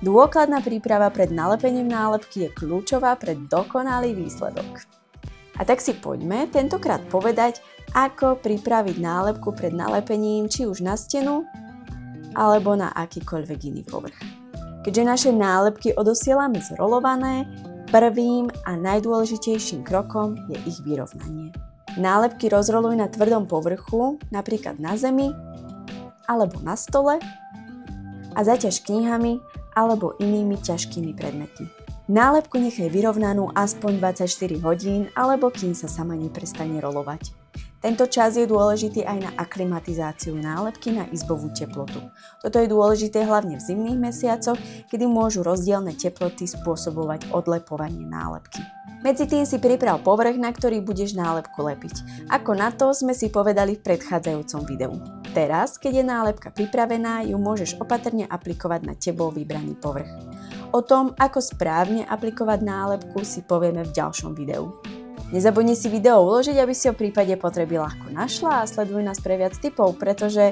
Dôkladná príprava pred nalepením nálepky je kľúčová pre dokonalý výsledok. A tak si poďme tentokrát povedať, ako pripraviť nálepku pred nalepením či už na stenu, alebo na akýkoľvek iný povrch. Keďže naše nálepky odosielame zrolované, prvým a najdôležitejším krokom je ich vyrovnanie. Nálepky rozroluj na tvrdom povrchu, napríklad na zemi alebo na stole a zaťaž knihami alebo inými ťažkými predmetmi. Nálepku nechaj vyrovnanú aspoň 24 hodín alebo kým sa sama neprestane rolovať. Tento čas je dôležitý aj na aklimatizáciu nálepky na izbovú teplotu. Toto je dôležité hlavne v zimných mesiacoch, kedy môžu rozdielne teploty spôsobovať odlepovanie nálepky. Medzi tým si priprav povrch, na ktorý budeš nálepku lepiť. Ako na to sme si povedali v predchádzajúcom videu. Teraz, keď je nálepka pripravená, ju môžeš opatrne aplikovať na tebou vybraný povrch. O tom, ako správne aplikovať nálepku, si povieme v ďalšom videu. Nezabudni si video uložiť, aby si ho v prípade potreby ľahko našla a sleduj nás pre viac tipov, pretože